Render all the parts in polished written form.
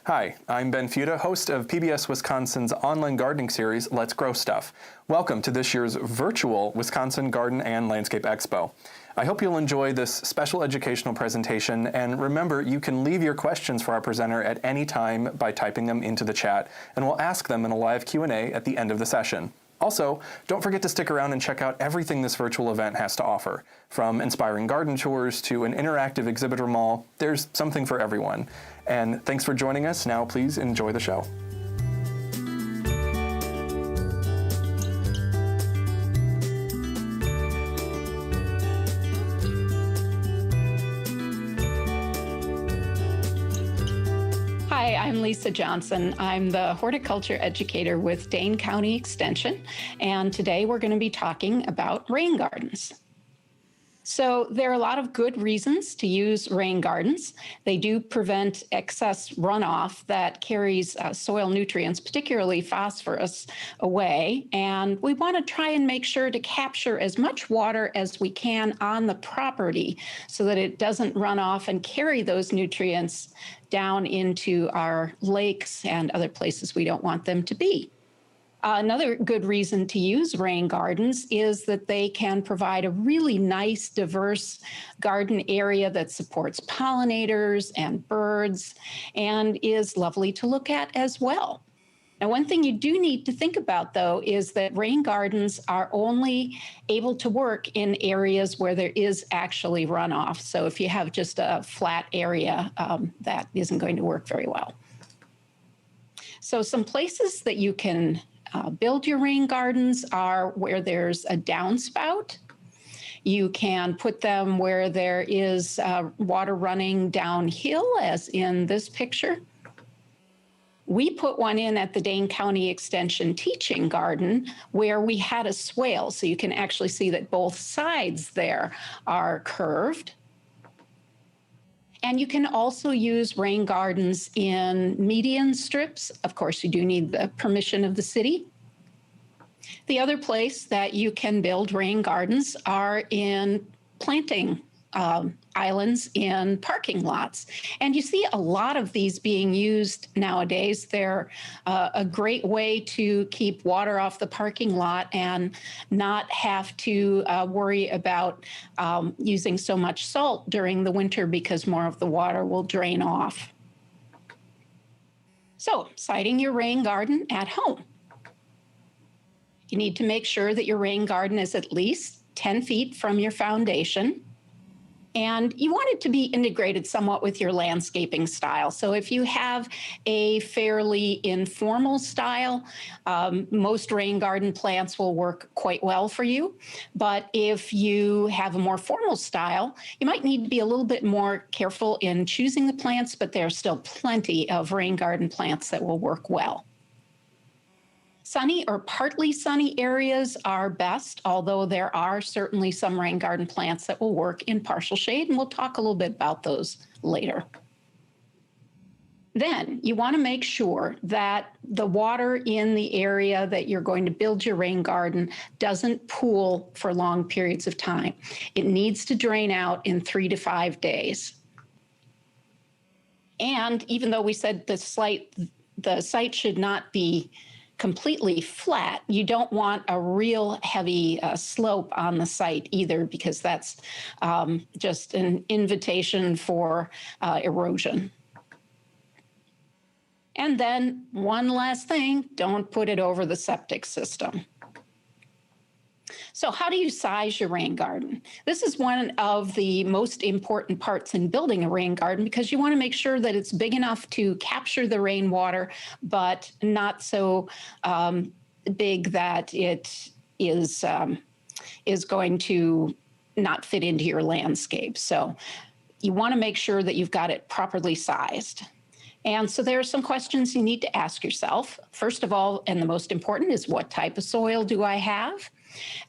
Hi, I'm Ben Futa, host of PBS Wisconsin's online gardening series, Let's Grow Stuff. Welcome to this year's virtual Wisconsin Garden and Landscape Expo. I hope you'll enjoy this special educational presentation, and remember, you can leave your questions for our presenter at any time by typing them into the chat, and we'll ask them in a live Q&A at the end of the session. Also, don't forget to stick around and check out everything this virtual event has to offer. From inspiring garden tours to an interactive exhibitor mall, there's something for everyone. And thanks for joining us. Now please enjoy the show. Hi, I'm Lisa Johnson. I'm the horticulture educator with Dane County Extension, and today we're going to be talking about rain gardens. So there are a lot of good reasons to use rain gardens. They do prevent excess runoff that carries soil nutrients, particularly phosphorus, away. And we want to try and make sure to capture as much water as we can on the property so that it doesn't run off and carry those nutrients down into our lakes and other places we don't want them to be. Another good reason to use rain gardens is that they can provide a really nice, diverse garden area that supports pollinators and birds and is lovely to look at as well. Now, one thing you do need to think about, though, is that rain gardens are only able to work in areas where there is actually runoff. So if you have just a flat area, that isn't going to work very well. So some places that you can build your rain gardens are where there's a downspout. You can put them where there is water running downhill, as in this picture. We put one in at the Dane County Extension teaching garden where we had a swale, so you can actually see that both sides there are curved. And you can also use rain gardens in median strips. Of course, you do need the permission of the city. The other place that you can build rain gardens are in planting islands in parking lots. And you see a lot of these being used nowadays. They're a great way to keep water off the parking lot and not have to worry about using so much salt during the winter because more of the water will drain off. So, siting your rain garden at home. You need to make sure that your rain garden is at least 10 feet from your foundation. And you want it to be integrated somewhat with your landscaping style. So if you have a fairly informal style, most rain garden plants will work quite well for you. But if you have a more formal style, you might need to be a little bit more careful in choosing the plants, but there are still plenty of rain garden plants that will work well. Sunny or partly sunny areas are best, although there are certainly some rain garden plants that will work in partial shade, and we'll talk a little bit about those later. Then you want to make sure that the water in the area that you're going to build your rain garden doesn't pool for long periods of time. It needs to drain out in 3 to 5 days. And even though we said the site should not be completely flat, you don't want a real heavy slope on the site either, because that's just an invitation for erosion. And then one last thing, don't put it over the septic system. So how do you size your rain garden? This is one of the most important parts in building a rain garden, because you want to make sure that it's big enough to capture the rainwater, but not so big that it is going to not fit into your landscape. So you want to make sure that you've got it properly sized. And so there are some questions you need to ask yourself. First of all, and the most important, is what type of soil do I have?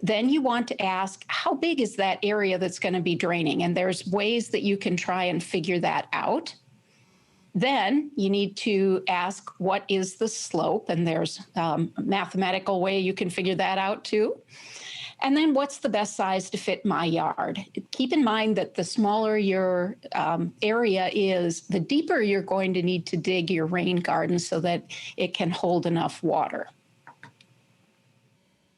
Then you want to ask, how big is that area that's going to be draining? And there's ways that you can try and figure that out. Then you need to ask, what is the slope? And there's a mathematical way you can figure that out too. And then what's the best size to fit my yard? Keep in mind that the smaller your area is, the deeper you're going to need to dig your rain garden so that it can hold enough water.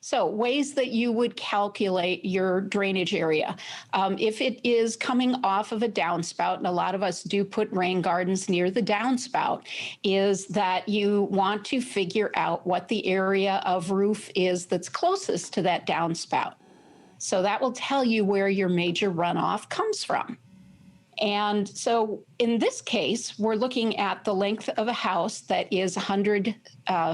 So ways that you would calculate your drainage area. If it is coming off of a downspout, and a lot of us do put rain gardens near the downspout, is that you want to figure out what the area of roof is that's closest to that downspout. So that will tell you where your major runoff comes from. And so in this case, we're looking at the length of a house that is 100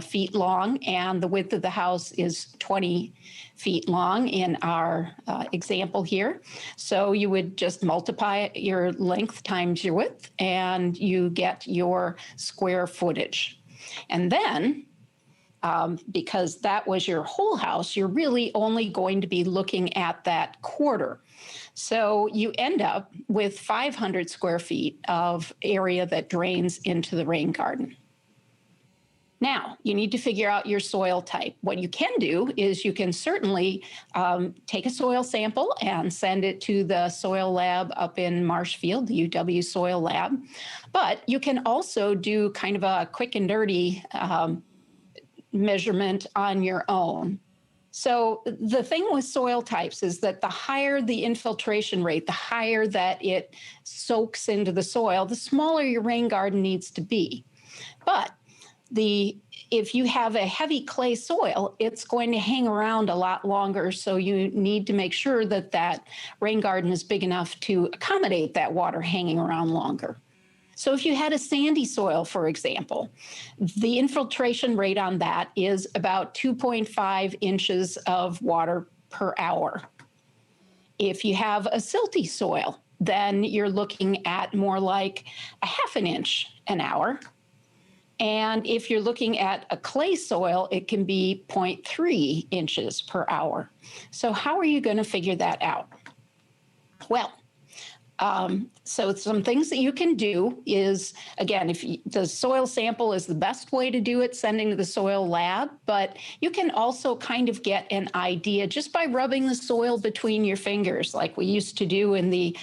feet long, and the width of the house is 20 feet long in our example here. So you would just multiply your length times your width, and you get your square footage. And then because that was your whole house, you're really only going to be looking at that quarter. So you end up with 500 square feet of area that drains into the rain garden. Now, you need to figure out your soil type. What you can do is you can certainly take a soil sample and send it to the soil lab up in Marshfield, the UW Soil Lab. But you can also do kind of a quick and dirty measurement on your own. So the thing with soil types is that the higher the infiltration rate, the higher that it soaks into the soil, the smaller your rain garden needs to be. But if you have a heavy clay soil, it's going to hang around a lot longer. So you need to make sure that that rain garden is big enough to accommodate that water hanging around longer. So if you had a sandy soil, for example, the infiltration rate on that is about 2.5 inches of water per hour. If you have a silty soil, then you're looking at more like a half an inch an hour. And if you're looking at a clay soil, it can be 0.3 inches per hour. So how are you going to figure that out? Well, so some things that you can do is, again, the soil sample is the best way to do it, sending to the soil lab, but you can also kind of get an idea just by rubbing the soil between your fingers, like we used to do in the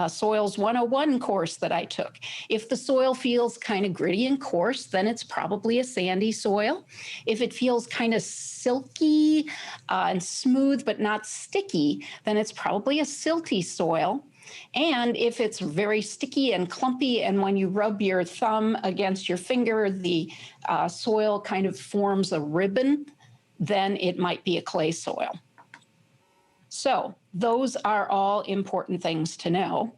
Soils 101 course that I took. If the soil feels kind of gritty and coarse, then it's probably a sandy soil. If it feels kind of silky and smooth but not sticky, then it's probably a silty soil. And if it's very sticky and clumpy, and when you rub your thumb against your finger, the soil kind of forms a ribbon, then it might be a clay soil. So those are all important things to know.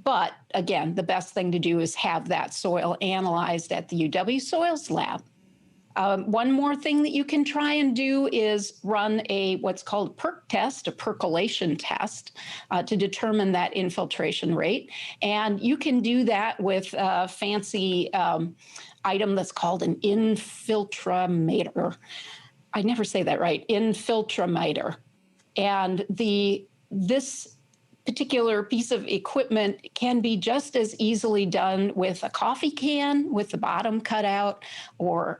But again, the best thing to do is have that soil analyzed at the UW Soils Lab. One more thing that you can try and do is run what's called a perk test, a percolation test, to determine that infiltration rate. And you can do that with a fancy item that's called an infiltrameter. I never say that right, infiltrameter. And this particular piece of equipment can be just as easily done with a coffee can with the bottom cut out, or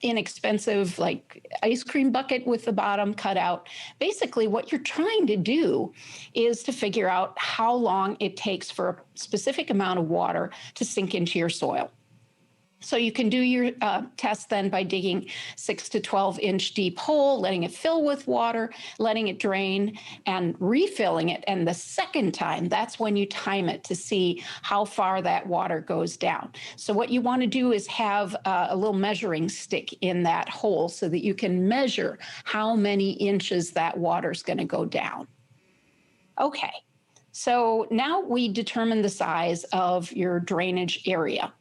inexpensive like ice cream bucket with the bottom cut out. Basically, what you're trying to do is to figure out how long it takes for a specific amount of water to sink into your soil. So you can do your test then by digging 6 to 12 inch deep hole, letting it fill with water, letting it drain, and refilling it. And the second time, that's when you time it to see how far that water goes down. So what you want to do is have a little measuring stick in that hole so that you can measure how many inches that water's going to go down. Okay, so now we determine the size of your drainage area.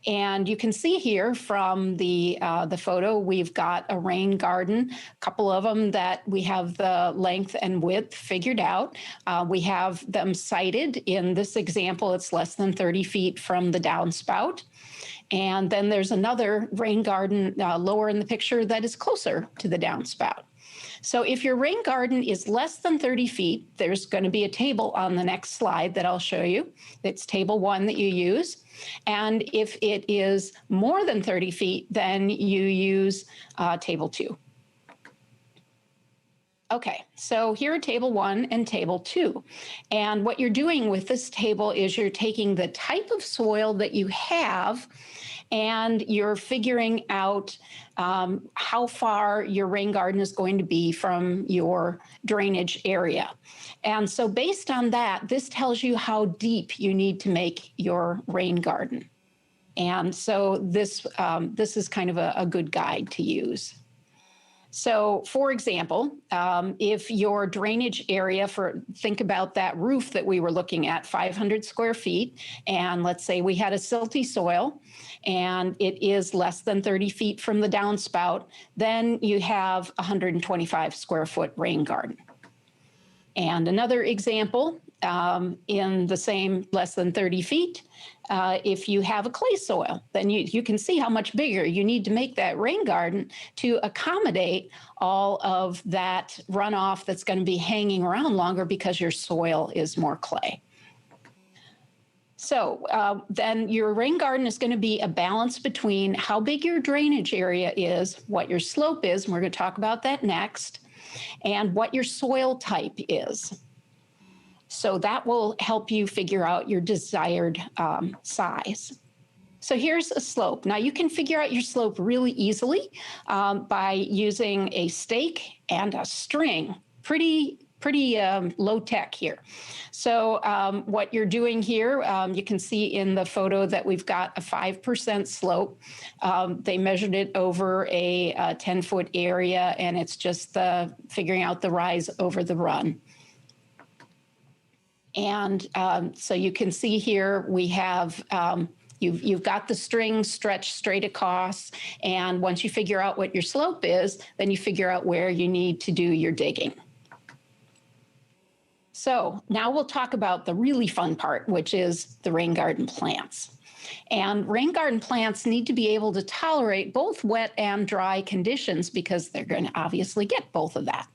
And you can see here from the photo, we've got a rain garden, a couple of them that we have the length and width figured out. We have them sited. In this example, it's less than 30 feet from the downspout. And then there's another rain garden lower in the picture that is closer to the downspout. So if your rain garden is less than 30 feet, there's going to be a table on the next slide that I'll show you. It's table 1 that you use. And if it is more than 30 feet, then you use table 2. Okay, so here are table 1 and table 2. And what you're doing with this table is you're taking the type of soil that you have and you're figuring out how far your rain garden is going to be from your drainage area. And so based on that, this tells you how deep you need to make your rain garden. And so this is kind of a good guide to use. So, for example, if your drainage area think about that roof that we were looking at, 500 square feet, and let's say we had a silty soil and it is less than 30 feet from the downspout, then you have 125 square foot rain garden. And another example, in the same less than 30 feet, if you have a clay soil, then you can see how much bigger you need to make that rain garden to accommodate all of that runoff that's going to be hanging around longer because your soil is more clay. So then your rain garden is going to be a balance between how big your drainage area is, what your slope is, and we're going to talk about that next, and what your soil type is. So that will help you figure out your desired size. So here's a slope. Now you can figure out your slope really easily by using a stake and a string. Pretty low tech here. So what you're doing here, you can see in the photo that we've got a 5% slope. They measured it over a 10-foot area, and it's just figuring out the rise over the run. And so you can see here we have, you've got the string stretched straight across, and once you figure out what your slope is, then you figure out where you need to do your digging. So now we'll talk about the really fun part, which is the rain garden plants. And rain garden plants need to be able to tolerate both wet and dry conditions because they're going to obviously get both of that.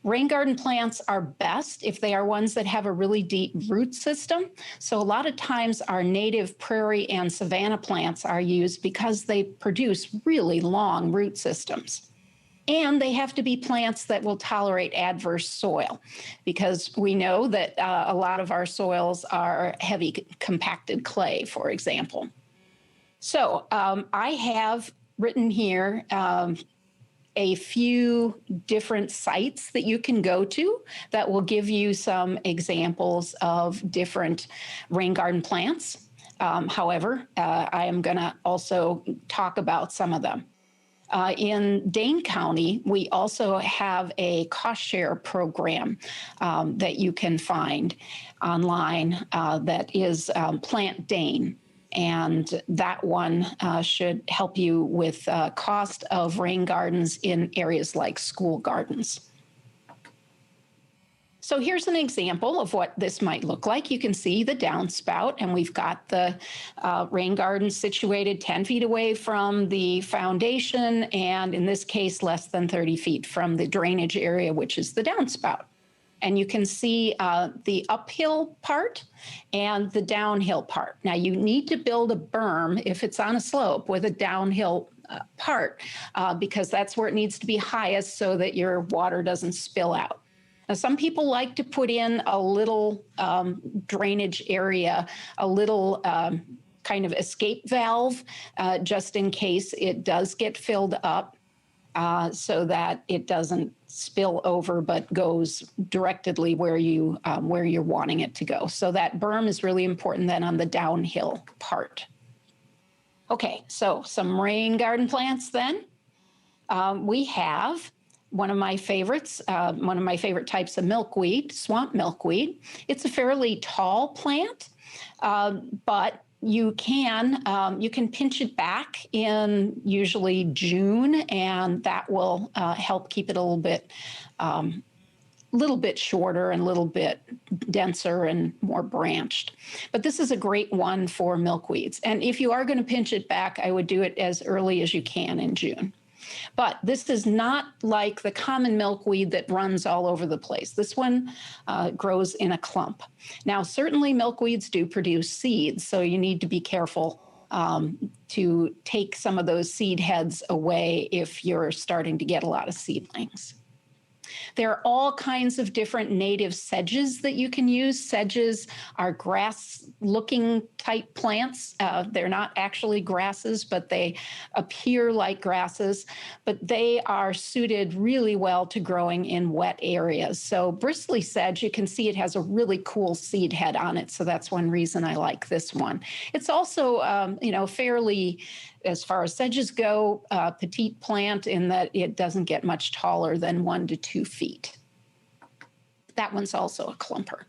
Rain garden plants are best if they are ones that have a really deep root system. So a lot of times our native prairie and savanna plants are used because they produce really long root systems. And they have to be plants that will tolerate adverse soil because we know that a lot of our soils are heavy compacted clay, for example. So I have written here a few different sites that you can go to that will give you some examples of different rain garden plants. However, I am going to also talk about some of them. In Dane County, we also have a cost share program that you can find online that is Plant Dane. And that one should help you with cost of rain gardens in areas like school gardens. So here's an example of what this might look like. You can see the downspout, and we've got the rain garden situated 10 feet away from the foundation, and in this case, less than 30 feet from the drainage area, which is the downspout. And you can see the uphill part and the downhill part. Now, you need to build a berm if it's on a slope with a downhill part because that's where it needs to be highest so that your water doesn't spill out. Now, some people like to put in a little drainage area, a little kind of escape valve, just in case it does get filled up so that it doesn't spill over but goes directly where you're wanting it to go. So that berm is really important then on the downhill part. Okay, so some rain garden plants then. We have one of my favorites, one of my favorite types of milkweed, swamp milkweed. It's a fairly tall plant, but you can pinch it back in usually June, and that will help keep it a little bit shorter and a little bit denser and more branched. But this is a great one for milkweeds. And if you are going to pinch it back, I would do it as early as you can in June. But this is not like the common milkweed that runs all over the place. This one grows in a clump. Now, certainly milkweeds do produce seeds, so you need to be careful to take some of those seed heads away if you're starting to get a lot of seedlings. There are all kinds of different native sedges that you can use. Sedges are grass-looking type plants. They're not actually grasses, but they appear like grasses. But they are suited really well to growing in wet areas. So bristly sedge, you can see it has a really cool seed head on it. So that's one reason I like this one. It's also, fairly, as far as sedges go, petite plant in that it doesn't get much taller than 1 to 2 feet. That one's also a clumper.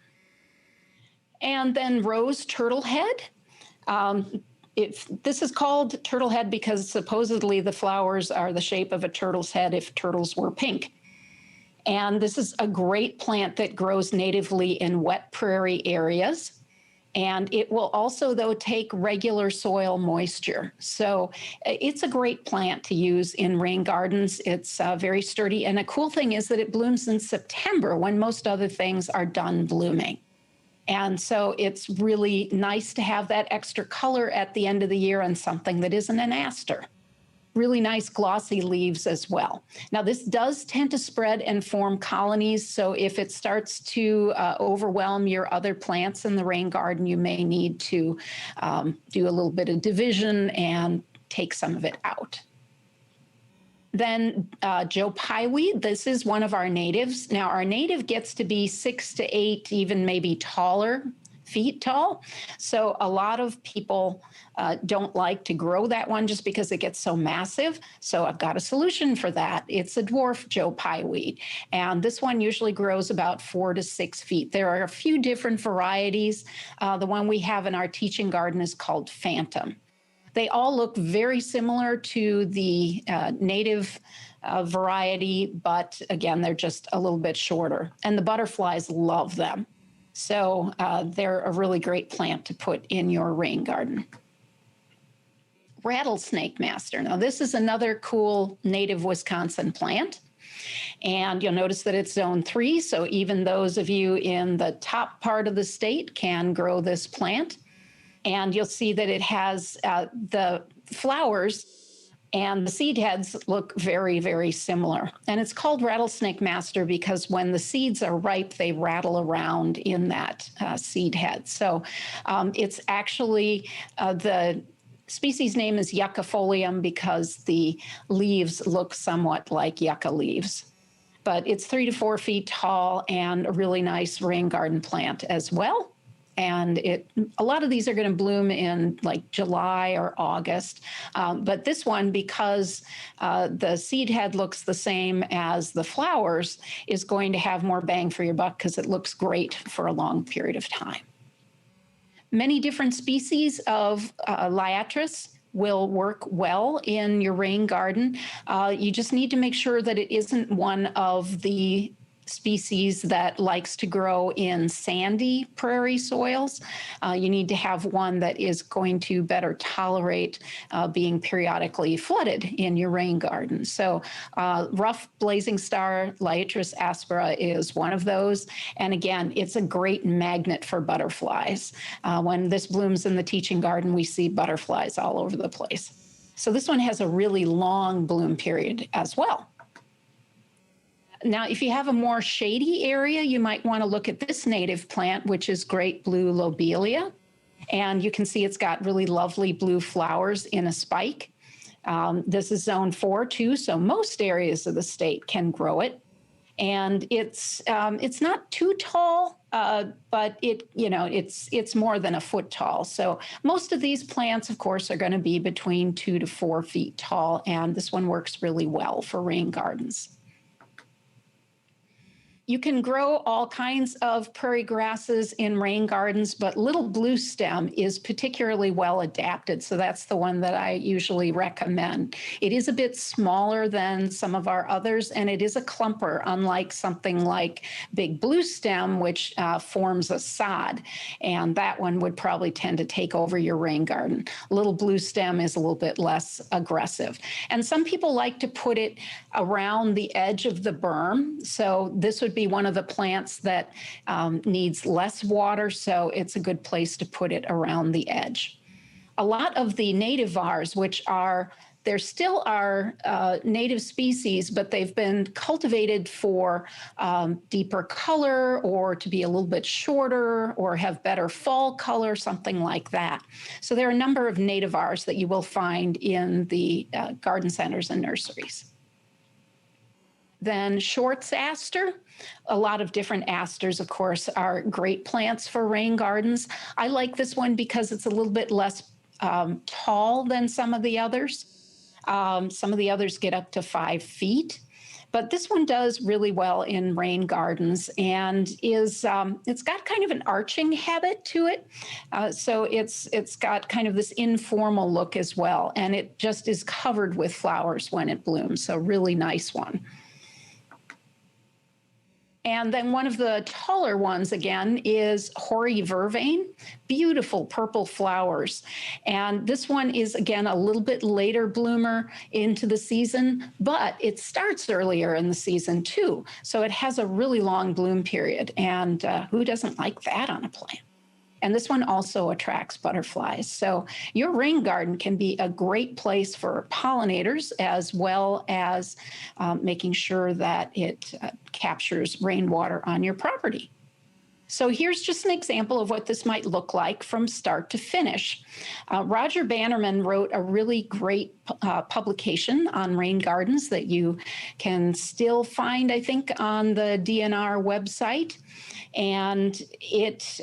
And then rose turtlehead. This is called turtlehead because supposedly the flowers are the shape of a turtle's head if turtles were pink. And this is a great plant that grows natively in wet prairie areas. And it will also, though, take regular soil moisture. So it's a great plant to use in rain gardens. It's very sturdy. And a cool thing is that it blooms in September when most other things are done blooming. And so it's really nice to have that extra color at the end of the year on something that isn't an aster. Really nice glossy leaves as well. Now, this does tend to spread and form colonies. So if it starts to overwhelm your other plants in the rain garden, you may need to do a little bit of division and take some of it out. Then Joe Pyeweed, this is one of our natives. Now, our native gets to be 6 to 8, even maybe taller feet tall. So a lot of people don't like to grow that one just because it gets so massive. So I've got a solution for that. It's a dwarf Joe Pyeweed. And this one usually grows about 4 to 6 feet. There are a few different varieties. The one we have in our teaching garden is called Phantom. They all look very similar to the native variety, but again, they're just a little bit shorter. And the butterflies love them. So they're a really great plant to put in your rain garden. Rattlesnake master. Now, this is another cool native Wisconsin plant. And you'll notice that it's zone 3. So even those of you in the top part of the state can grow this plant. And you'll see that it has the flowers and the seed heads look very, very similar. And it's called Rattlesnake Master because when the seeds are ripe, they rattle around in that seed head. So it's actually the species name is Yucca folium because the leaves look somewhat like yucca leaves. But it's 3 to 4 feet tall and a really nice rain garden plant as well. And a lot of these are going to bloom in like July or August. But this one, because the seed head looks the same as the flowers, is going to have more bang for your buck because it looks great for a long period of time. Many different species of Liatris will work well in your rain garden. You just need to make sure that it isn't one of the species that likes to grow in sandy prairie soils. You need to have one that is going to better tolerate being periodically flooded in your rain garden. So rough blazing star Liatris aspera is one of those. And again, it's a great magnet for butterflies. When this blooms in the teaching garden, we see butterflies all over the place. So this one has a really long bloom period as well. Now, if you have a more shady area, you might want to look at this native plant, which is great blue lobelia. And you can see it's got really lovely blue flowers in a spike. This is zone 4 too, so most areas of the state can grow it. And it's not too tall, but it's more than a foot tall. So most of these plants, of course, are going to be between 2 to 4 feet tall. And this one works really well for rain gardens. You can grow all kinds of prairie grasses in rain gardens, but little blue stem is particularly well adapted. So that's the one that I usually recommend. It is a bit smaller than some of our others, and it is a clumper, unlike something like big blue stem, which forms a sod. And that one would probably tend to take over your rain garden. Little blue stem is a little bit less aggressive. And some people like to put it around the edge of the berm. So this would be one of the plants that needs less water, so it's a good place to put it around the edge. A lot of the nativars, which are There still are native species, but they've been cultivated for deeper color or to be a little bit shorter or have better fall color, something like that. So there are a number of nativars that you will find in the garden centers and nurseries. Then Shorts aster. A lot of different asters, of course, are great plants for rain gardens. I like this one because it's a little bit less tall than some of the others. Some of the others get up to 5 feet. But this one does really well in rain gardens and is it's got kind of an arching habit to it. So it's got kind of this informal look as well. And it just is covered with flowers when it blooms. So really nice one. And then one of the taller ones, again, is Hoary Vervain. Beautiful purple flowers. And this one is, again, a little bit later bloomer into the season, but it starts earlier in the season, too. So it has a really long bloom period. And who doesn't like that on a plant? And this one also attracts butterflies. So your rain garden can be a great place for pollinators as well as making sure that it captures rainwater on your property. So here's just an example of what this might look like from start to finish. Roger Bannerman wrote a really great publication on rain gardens that you can still find, I think, on the DNR website. And it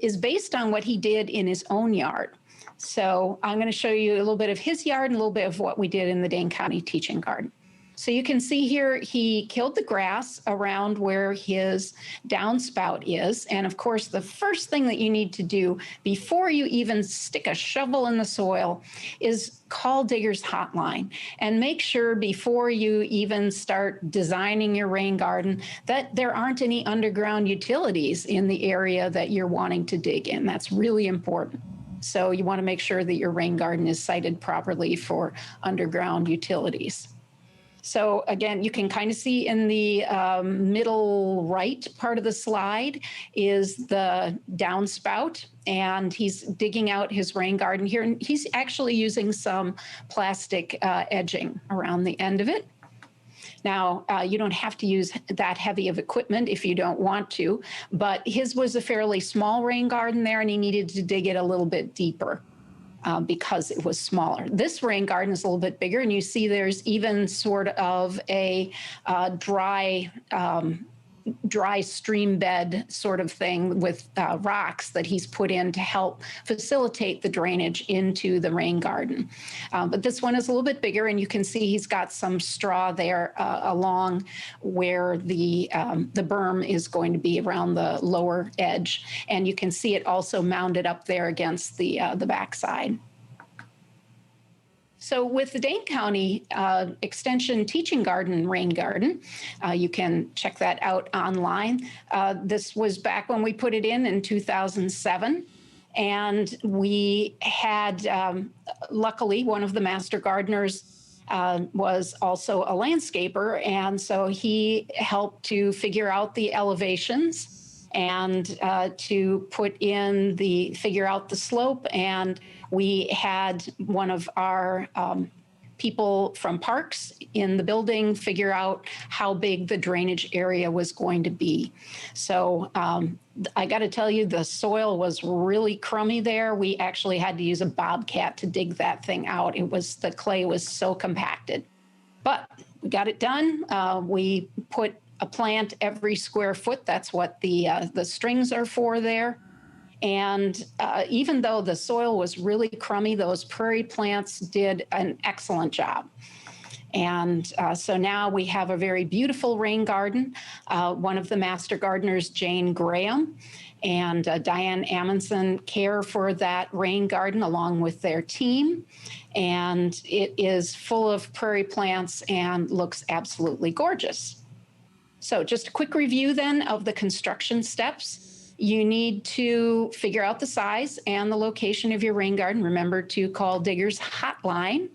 is based on what he did in his own yard. So I'm going to show you a little bit of his yard and a little bit of what we did in the Dane County Teaching Garden. So you can see here, he killed the grass around where his downspout is. And of course, the first thing that you need to do before you even stick a shovel in the soil is call Digger's Hotline and make sure before you even start designing your rain garden that there aren't any underground utilities in the area that you're wanting to dig in. That's really important. So you want to make sure that your rain garden is sited properly for underground utilities. So again, you can kind of see in the middle right part of the slide is the downspout, and he's digging out his rain garden here. And he's actually using some plastic edging around the end of it. Now, you don't have to use that heavy of equipment if you don't want to, but his was a fairly small rain garden there, and he needed to dig it a little bit deeper. Because it was smaller. This rain garden is a little bit bigger, and you see there's even sort of a dry stream bed sort of thing with rocks that he's put in to help facilitate the drainage into the rain garden. But this one is a little bit bigger, and you can see he's got some straw there along where the berm is going to be around the lower edge. And you can see it also mounded up there against the backside. So with the Dane County Extension Teaching Garden Rain Garden, you can check that out online. This was back when we put it in 2007. And we had, luckily, one of the master gardeners was also a landscaper. And so he helped to figure out the elevations and to figure out the slope. And we had one of our people from Parks in the building figure out how big the drainage area was going to be. So I got to tell you, the soil was really crummy there. We actually had to use a bobcat to dig that thing out. The clay was so compacted. But we got it done. We put a plant every square foot. That's what the strings are for there. And even though the soil was really crummy, those prairie plants did an excellent job. And so now we have a very beautiful rain garden. One of the master gardeners, Jane Graham, and Diane Amundsen care for that rain garden along with their team. And it is full of prairie plants and looks absolutely gorgeous. So just a quick review then of the construction steps. You need to figure out the size and the location of your rain garden. Remember to call Digger's Hotline.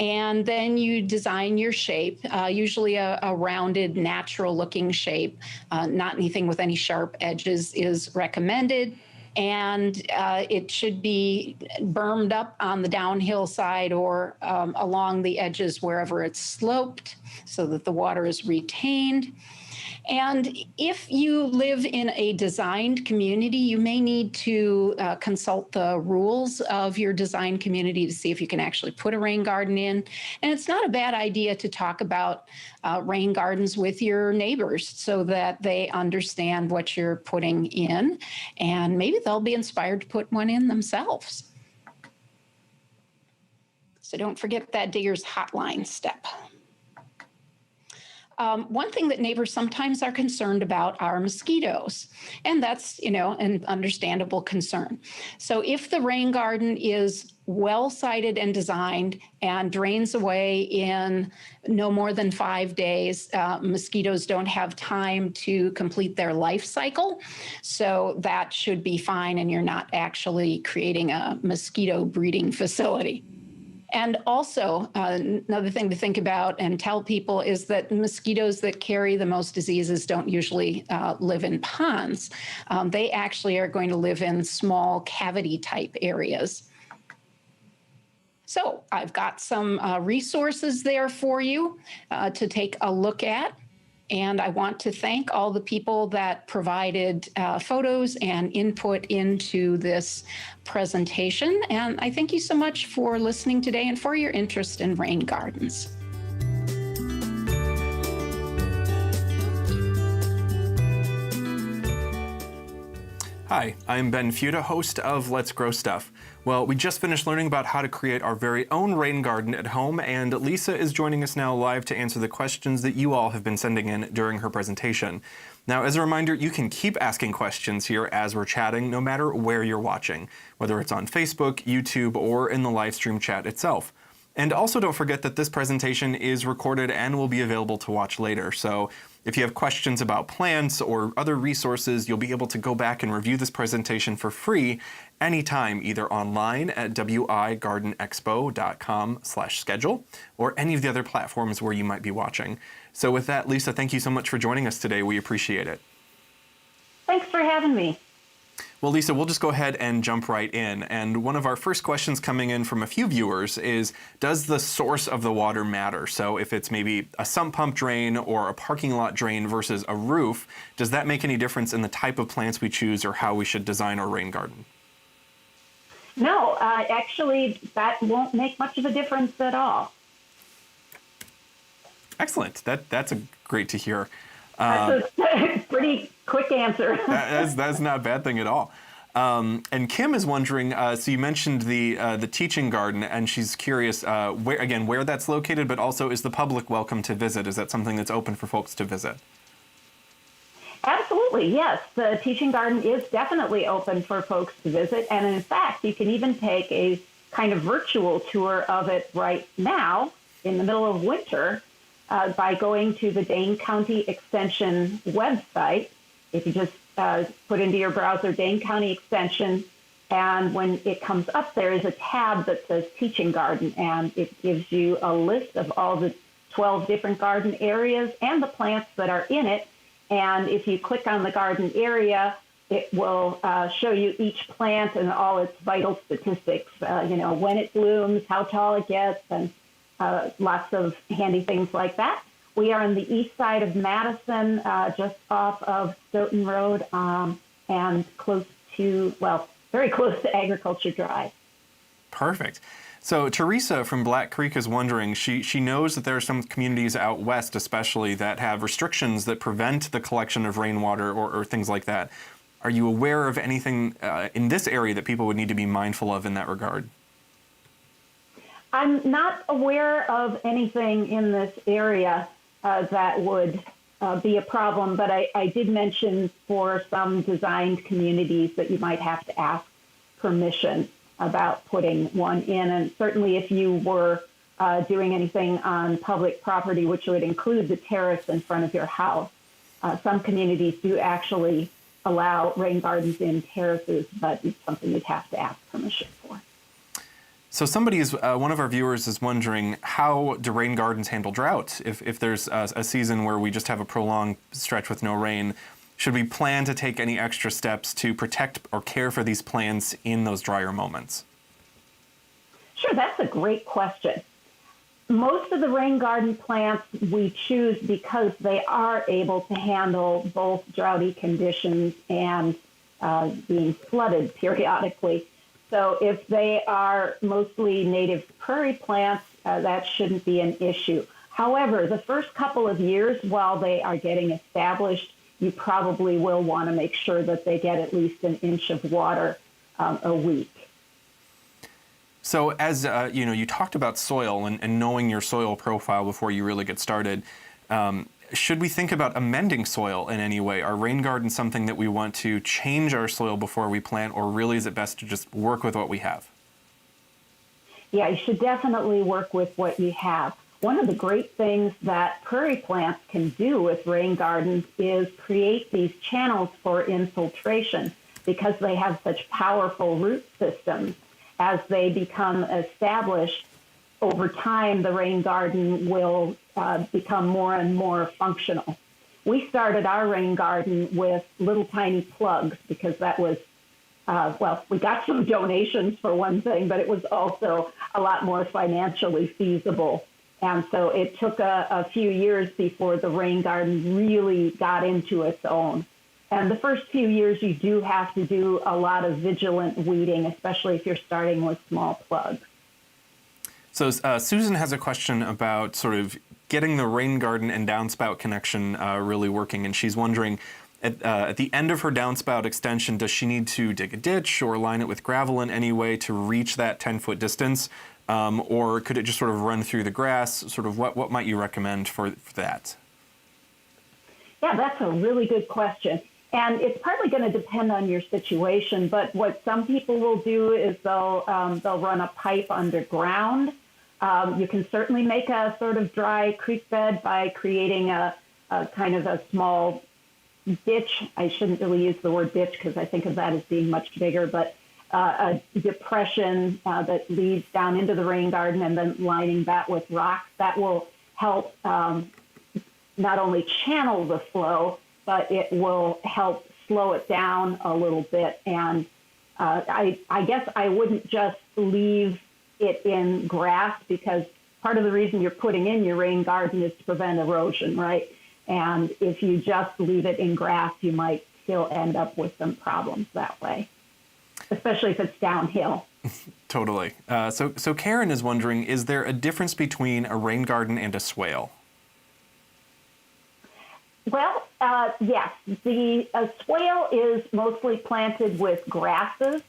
And then you design your shape, usually a rounded, natural looking shape. Not anything with any sharp edges is recommended. and it should be bermed up on the downhill side or along the edges wherever it's sloped so that the water is retained. And if you live in a designed community, you may need to consult the rules of your design community to see if you can actually put a rain garden in. And it's not a bad idea to talk about rain gardens with your neighbors so that they understand what you're putting in, and maybe they'll be inspired to put one in themselves. So don't forget that digger's hotline step. One thing that neighbors sometimes are concerned about are mosquitoes, and that's, an understandable concern. So if the rain garden is well sited and designed and drains away in no more than 5 days, mosquitoes don't have time to complete their life cycle. So that should be fine, and you're not actually creating a mosquito breeding facility. And also, another thing to think about and tell people is that mosquitoes that carry the most diseases don't usually live in ponds. They actually are going to live in small cavity type areas. So I've got some resources there for you to take a look at. And I want to thank all the people that provided photos and input into this presentation. And I thank you so much for listening today and for your interest in rain gardens. Hi, I'm Ben Futa, host of Let's Grow Stuff. Well, we just finished learning about how to create our very own rain garden at home, and Lisa is joining us now live to answer the questions that you all have been sending in during her presentation. Now, as a reminder, you can keep asking questions here as we're chatting, no matter where you're watching, whether it's on Facebook, YouTube, or in the live stream chat itself. And also don't forget that this presentation is recorded and will be available to watch later. So if you have questions about plants or other resources, you'll be able to go back and review this presentation for free anytime, either online at wigardenexpo.com/schedule or any of the other platforms where you might be watching. So with that, Lisa, thank you so much for joining us today. We appreciate it. Thanks for having me. Well, Lisa, we'll just go ahead and jump right in. And one of our first questions coming in from a few viewers is, does the source of the water matter? So if it's maybe a sump pump drain or a parking lot drain versus a roof, does that make any difference in the type of plants we choose or how we should design our rain garden? No, actually, that won't make much of a difference at all. Excellent. That's great to hear. That's a pretty quick answer. That's not a bad thing at all. And Kim is wondering, so you mentioned the teaching garden, and she's curious where that's located, but also is the public welcome to visit? Is that something that's open for folks to visit? Absolutely, yes. The teaching garden is definitely open for folks to visit. And in fact, you can even take a kind of virtual tour of it right now in the middle of winter by going to the Dane County Extension website. If you just put into your browser Dane County Extension, and when it comes up, there is a tab that says Teaching Garden, and it gives you a list of all the 12 different garden areas and the plants that are in it. And if you click on the garden area, it will show you each plant and all its vital statistics, when it blooms, how tall it gets, and lots of handy things like that. We are on the east side of Madison, just off of Stoughton Road, and very close to Agriculture Drive. Perfect. So Teresa from Black Creek is wondering, she knows that there are some communities out west especially that have restrictions that prevent the collection of rainwater or things like that. Are you aware of anything in this area that people would need to be mindful of in that regard? I'm not aware of anything in this area that would be a problem, but I did mention for some designed communities that you might have to ask permission about putting one in. And certainly if you were doing anything on public property, which would include the terrace in front of your house, some communities do actually allow rain gardens in terraces, but it's something you'd have to ask permission for. So one of our viewers is wondering, how do rain gardens handle drought? If there's a season where we just have a prolonged stretch with no rain, Should we plan to take any extra steps to protect or care for these plants in those drier moments? Sure, that's a great question. Most of the rain garden plants we choose because they are able to handle both droughty conditions and being flooded periodically. So if they are mostly native prairie plants, that shouldn't be an issue. However, the first couple of years while they are getting established, you probably will want to make sure that they get at least an inch of water a week. So as you talked about soil and knowing your soil profile before you really get started. Should we think about amending soil in any way? Are rain gardens something that we want to change our soil before we plant, or really is it best to just work with what we have? Yeah, you should definitely work with what you have. One of the great things that prairie plants can do with rain gardens is create these channels for infiltration because they have such powerful root systems. As they become established, over time, the rain garden will become more and more functional. We started our rain garden with little tiny plugs because that was, we got some donations for one thing, but it was also a lot more financially feasible. And so it took a few years before the rain garden really got into its own. And the first few years, you do have to do a lot of vigilant weeding, especially if you're starting with small plugs. So Susan has a question about sort of getting the rain garden and downspout connection really working, and she's wondering, at the end of her downspout extension, does she need to dig a ditch or line it with gravel in any way to reach that 10-foot distance, or could it just sort of run through the grass? Sort of what might you recommend for that? Yeah, that's a really good question. And it's partly going to depend on your situation, but what some people will do is they'll run a pipe underground. You can certainly make a sort of dry creek bed by creating a kind of a small ditch. I shouldn't really use the word ditch because I think of that as being much bigger, but a depression that leads down into the rain garden and then lining that with rocks. That will help not only channel the flow, but it will help slow it down a little bit. And I guess I wouldn't just leave it in grass because part of the reason you're putting in your rain garden is to prevent erosion, right? And if you just leave it in grass, you might still end up with some problems that way, especially if it's downhill. Totally. So Karen is wondering, is there a difference between a rain garden and a swale? Well, yes. The swale is mostly planted with grasses,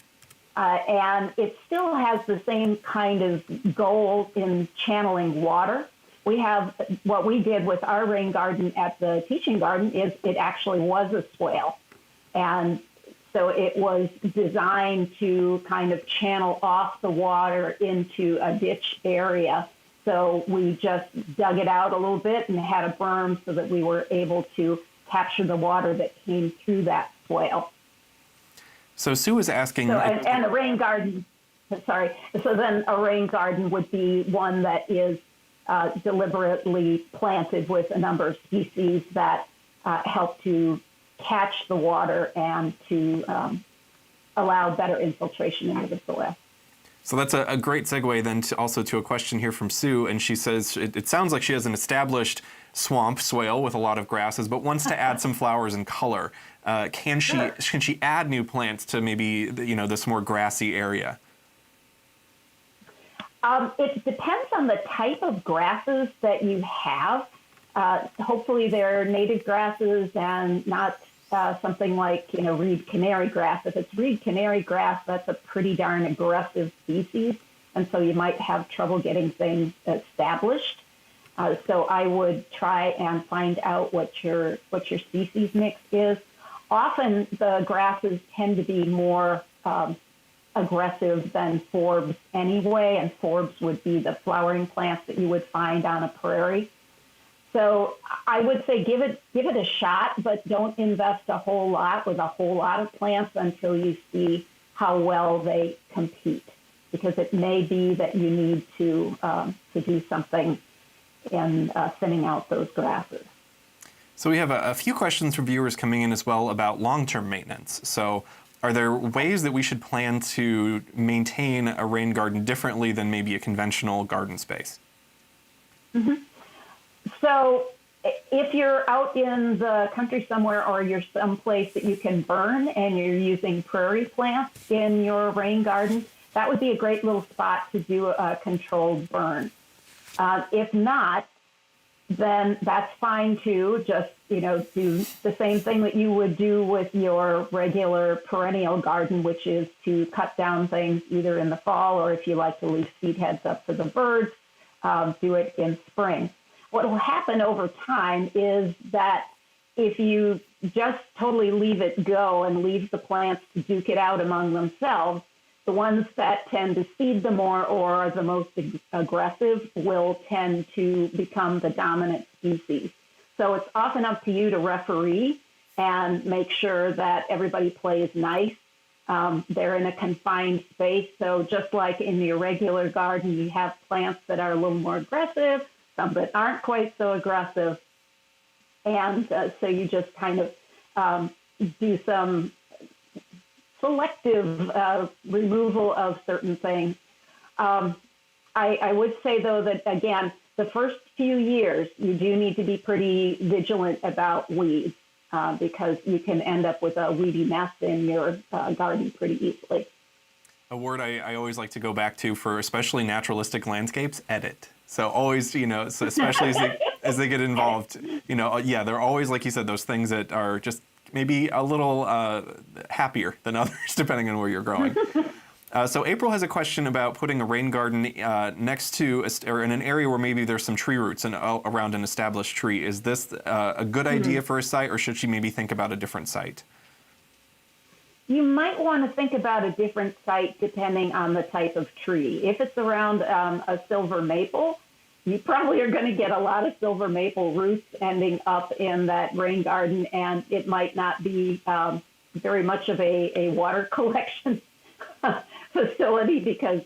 and it still has the same kind of goal in channeling water. We have what we did with our rain garden at the teaching garden is it actually was a swale. And so it was designed to kind of channel off the water into a ditch area. So we just dug it out a little bit and had a berm so that we were able to capture the water that came through that swale. So Sue is asking... And a rain garden, so then a rain garden would be one that is deliberately planted with a number of species that help to catch the water and to allow better infiltration into the soil. So that's a great segue then also to a question here from Sue, and she says it sounds like she has an established swamp swale with a lot of grasses, but wants to add some flowers and color. Can she add new plants to maybe this more grassy area? It depends on the type of grasses that you have. Hopefully they're native grasses and not something like, reed canary grass. If it's reed canary grass, that's a pretty darn aggressive species, and so you might have trouble getting things established. So I would try and find out what your species mix is. Often the grasses tend to be more aggressive than forbs anyway, and forbs would be the flowering plants that you would find on a prairie. So I would say give it a shot, but don't invest a whole lot with a whole lot of plants until you see how well they compete, because it may be that you need to do something in thinning out those grasses. So we have a few questions from viewers coming in as well about long-term maintenance. So are there ways that we should plan to maintain a rain garden differently than maybe a conventional garden space? So if you're out in the country somewhere or you're someplace that you can burn and you're using prairie plants in your rain garden, that would be a great little spot to do a controlled burn. If not, then that's fine too. Just, do the same thing that you would do with your regular perennial garden, which is to cut down things either in the fall or if you like to leave seed heads up for the birds, do it in spring. What will happen over time is that if you just totally leave it go and leave the plants to duke it out among themselves, the ones that tend to seed the more or are the most aggressive will tend to become the dominant species. So it's often up to you to referee and make sure that everybody plays nice. They're in a confined space. So just like in your regular garden, you have plants that are a little more aggressive, some that aren't quite so aggressive. And so you just kind of do some selective removal of certain things. I would say, though, that, again, the first few years, you do need to be pretty vigilant about weeds because you can end up with a weedy mess in your garden pretty easily. A word I always like to go back to for especially naturalistic landscapes, edit. So always, so especially as they get involved, they're always, like you said, those things that are just maybe a little happier than others, depending on where you're growing. So April has a question about putting a rain garden next to, or in an area where maybe there's some tree roots around an established tree. Is this a good idea for a site, or should she maybe think about a different site? You might want to think about a different site depending on the type of tree. If it's around a silver maple, you probably are going to get a lot of silver maple roots ending up in that rain garden, and it might not be very much of a water collection facility because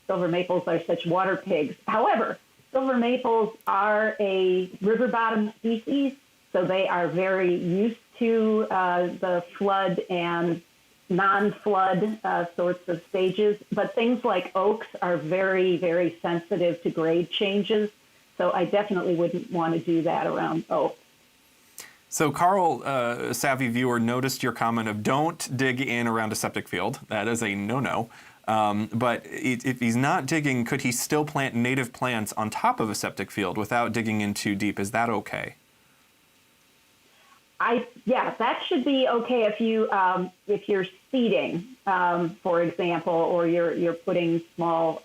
silver maples are such water pigs. However, silver maples are a river bottom species, so they are very used to the flood and non-flood sorts of stages, but things like oaks are very, very sensitive to grade changes, so I definitely wouldn't want to do that around oaks. So Carl, a savvy viewer, noticed your comment of don't dig in around a septic field. That is a no-no. But if he's not digging, could he still plant native plants on top of a septic field without digging in too deep? Is that okay? That should be okay if you're seeding, for example, or you're putting small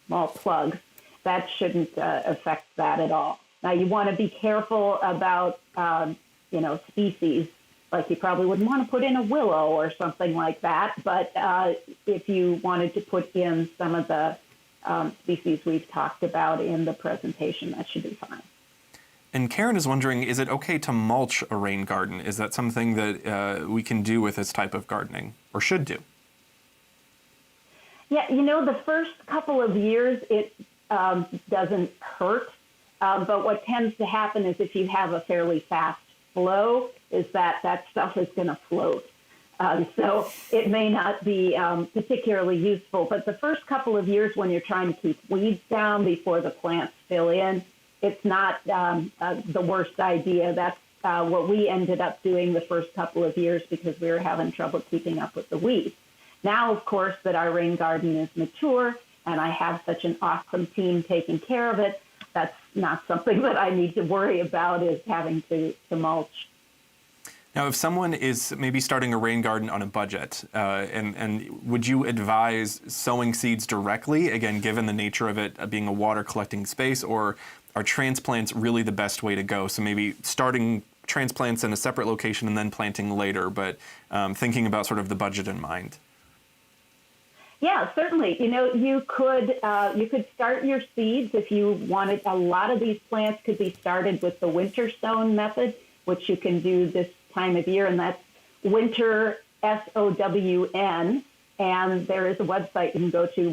plugs. That shouldn't affect that at all. Now you want to be careful about species. Like you probably wouldn't want to put in a willow or something like that. But if you wanted to put in some of the species we've talked about in the presentation, that should be fine. And Karen is wondering, is it okay to mulch a rain garden? Is that something that we can do with this type of gardening, or should do? Yeah, the first couple of years it doesn't hurt, but what tends to happen is if you have a fairly fast flow, is that stuff is going to float. So it may not be particularly useful, but the first couple of years when you're trying to keep weeds down before the plants fill in, it's not the worst idea. That's what we ended up doing the first couple of years because we were having trouble keeping up with the weeds. Now, of course, that our rain garden is mature and I have such an awesome team taking care of it, that's not something that I need to worry about is having to mulch. Now, if someone is maybe starting a rain garden on a budget, and would you advise sowing seeds directly, again, given the nature of it being a water collecting space, or are transplants really the best way to go? So maybe starting transplants in a separate location and then planting later, but thinking about sort of the budget in mind. Yeah, certainly. You could start your seeds if you wanted. A lot of these plants could be started with the winter sown method, which you can do this time of year, and that's winter, SOWN, and there is a website you can go to,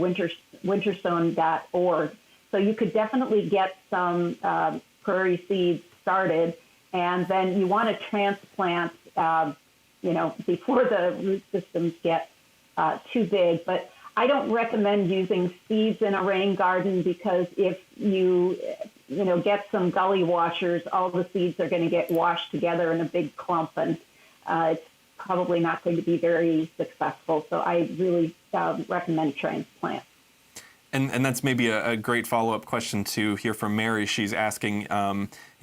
wintersown.org. So you could definitely get some prairie seeds started, and then you want to transplant, before the root systems get too big. But I don't recommend using seeds in a rain garden because if you get some gully washers, all the seeds are going to get washed together in a big clump, and it's probably not going to be very successful. So I really recommend transplant. And that's maybe a great follow-up question to hear from Mary. She's asking,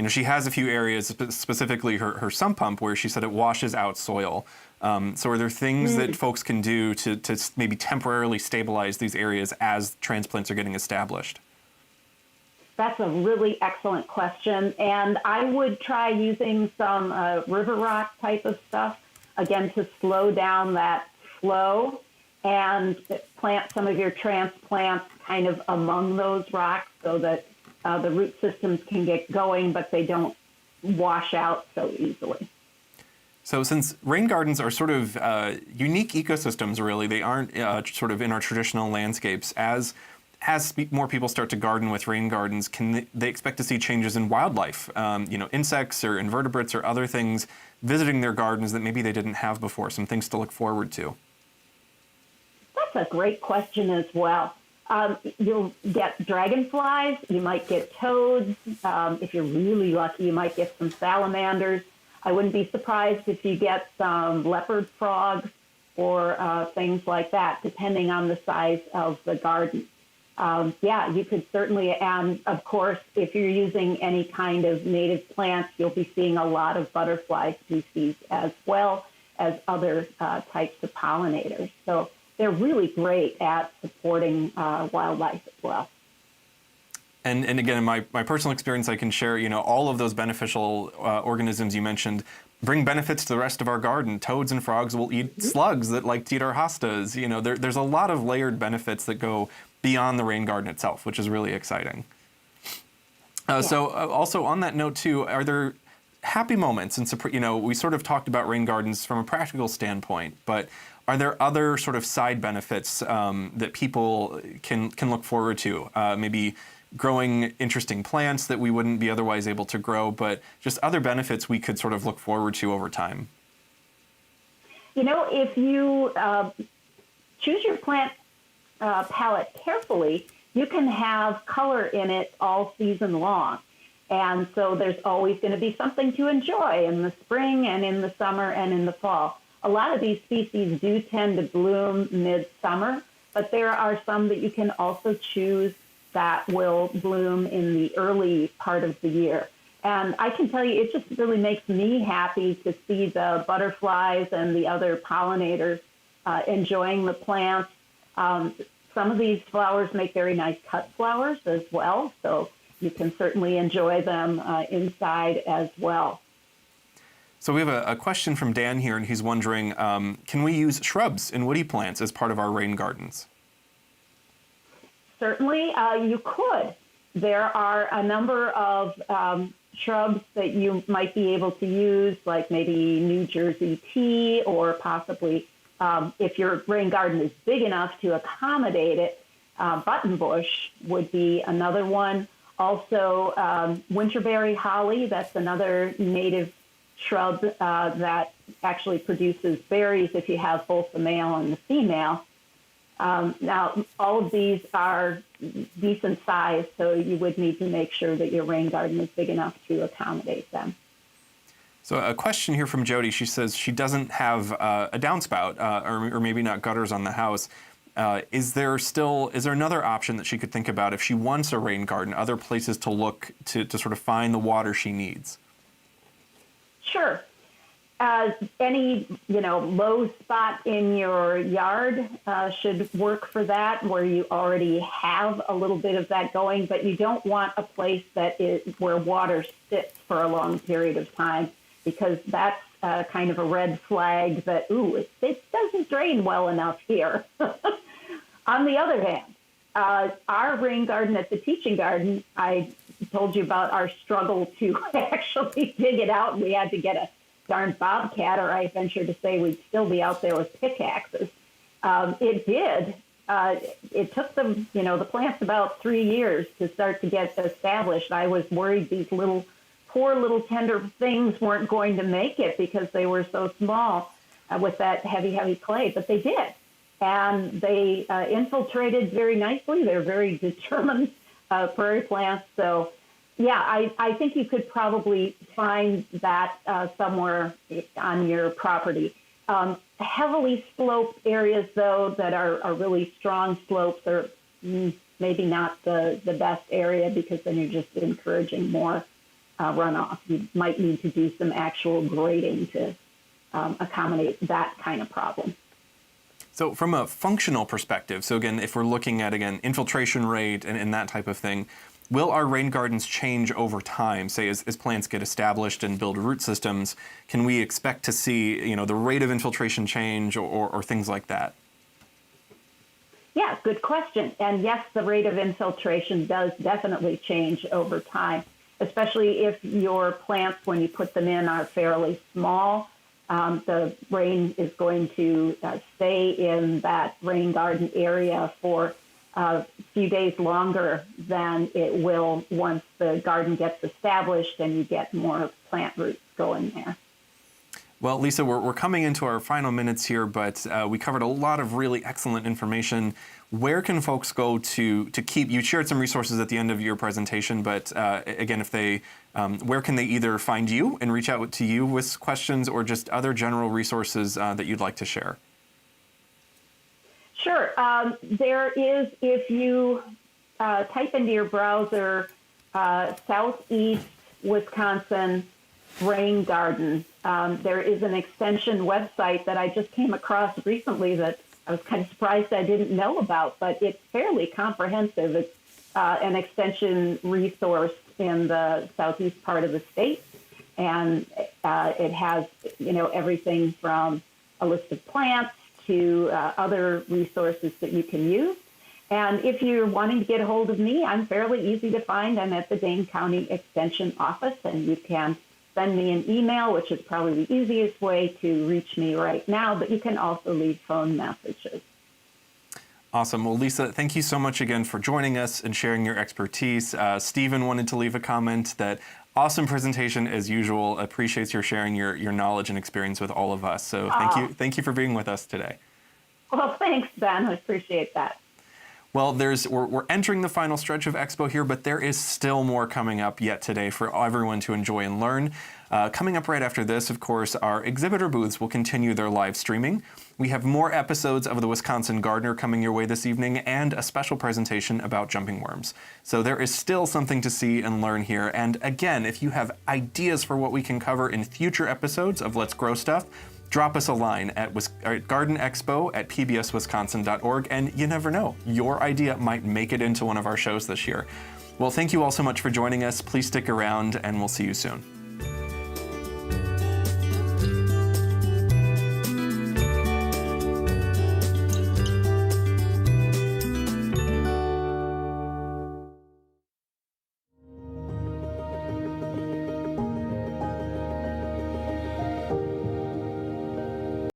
she has a few areas, specifically her sump pump, where she said it washes out soil. So are there things that folks can do to maybe temporarily stabilize these areas as transplants are getting established? That's a really excellent question. And I would try using some river rock type of stuff, again, to slow down that flow, and plant some of your transplants kind of among those rocks so that the root systems can get going, but they don't wash out so easily. So since rain gardens are sort of unique ecosystems, really, they aren't sort of in our traditional landscapes, as more people start to garden with rain gardens, can they expect to see changes in wildlife, insects or invertebrates or other things visiting their gardens that maybe they didn't have before, some things to look forward to? That's a great question as well. You'll get dragonflies, you might get toads. If you're really lucky, you might get some salamanders. I wouldn't be surprised if you get some leopard frogs or things like that, depending on the size of the garden. You could certainly, and of course, if you're using any kind of native plants, you'll be seeing a lot of butterfly species as well as other types of pollinators. So they're really great at supporting wildlife as well. And again, in my personal experience, I can share, all of those beneficial organisms you mentioned bring benefits to the rest of our garden. Toads and frogs will eat slugs that like to eat our hostas. There's a lot of layered benefits that go beyond the rain garden itself, which is really exciting. So also on that note too, are there happy moments? And we sort of talked about rain gardens from a practical standpoint, but are there other sort of side benefits that people can look forward to? Maybe growing interesting plants that we wouldn't be otherwise able to grow, but just other benefits we could sort of look forward to over time? If you choose your plant palette carefully, you can have color in it all season long. And so there's always going to be something to enjoy in the spring and in the summer and in the fall. A lot of these species do tend to bloom mid-summer, but there are some that you can also choose that will bloom in the early part of the year. And I can tell you, it just really makes me happy to see the butterflies and the other pollinators enjoying the plants. Some of these flowers make very nice cut flowers as well, so you can certainly enjoy them inside as well. So we have a question from Dan here, and he's wondering, can we use shrubs and woody plants as part of our rain gardens? Certainly, you could. There are a number of shrubs that you might be able to use, like maybe New Jersey tea, or possibly, if your rain garden is big enough to accommodate it, buttonbush would be another one. Also, winterberry holly, that's another native shrub that actually produces berries if you have both the male and the female. Now, all of these are decent size, so you would need to make sure that your rain garden is big enough to accommodate them. So a question here from Jody. She says she doesn't have a downspout, or maybe not gutters on the house. Is there another option that she could think about if she wants a rain garden, other places to look to sort of find the water she needs? Sure. Any, low spot in your yard should work for that, where you already have a little bit of that going, but you don't want a place where water sits for a long period of time, because that's kind of a red flag that, it doesn't drain well enough here. On the other hand, our rain garden at the Teaching Garden, I told you about our struggle to actually dig it out. We had to get a darn bobcat, or I venture to say we'd still be out there with pickaxes. It did. It took them, the plants about 3 years to start to get established. I was worried these little poor little tender things weren't going to make it because they were so small with that heavy clay, but they did. And they infiltrated very nicely. They're very determined prairie plants. So, yeah, I think you could probably find that somewhere on your property. Heavily sloped areas, though, that are really strong slopes are maybe not the best area, because then you're just encouraging more runoff. You might need to do some actual grading to accommodate that kind of problem. So from a functional perspective, so again, if we're looking at, again, infiltration rate and that type of thing, will our rain gardens change over time? Say, as plants get established and build root systems, can we expect to see, the rate of infiltration change or things like that? Yeah, good question. And yes, the rate of infiltration does definitely change over time, especially if your plants, when you put them in, are fairly small. The rain is going to stay in that rain garden area for a few days longer than it will once the garden gets established and you get more plant roots going there. Well, Lisa, we're coming into our final minutes here, but we covered a lot of really excellent information. Where can folks go to keep, you shared some resources at the end of your presentation, but again, if they, where can they either find you and reach out to you with questions, or just other general resources that you'd like to share? Sure. There is, if you type into your browser, Southeast Wisconsin Rain Garden, there is an extension website that I just came across recently that I was kind of surprised I didn't know about, but it's fairly comprehensive. It's an extension resource in the southeast part of the state, and it has, everything from a list of plants to other resources that you can use. And if you're wanting to get a hold of me, I'm fairly easy to find. I'm at the Dane County Extension Office, and you can send me an email, which is probably the easiest way to reach me right now, but you can also leave phone messages. Awesome. Well, Lisa, thank you so much again for joining us and sharing your expertise. Stephen wanted to leave a comment that awesome presentation as usual. Appreciates your sharing your knowledge and experience with all of us. So thank you for being with us today. Well, thanks, Ben. I appreciate that. Well, we're entering the final stretch of Expo here, but there is still more coming up yet today for everyone to enjoy and learn. Coming up right after this, of course, our exhibitor booths will continue their live streaming. We have more episodes of the Wisconsin Gardener coming your way this evening, and a special presentation about jumping worms. So there is still something to see and learn here. And again, if you have ideas for what we can cover in future episodes of Let's Grow Stuff, drop us a line at gardenexpo@pbswisconsin.org, and you never know, your idea might make it into one of our shows this year. Well, thank you all so much for joining us. Please stick around, and we'll see you soon.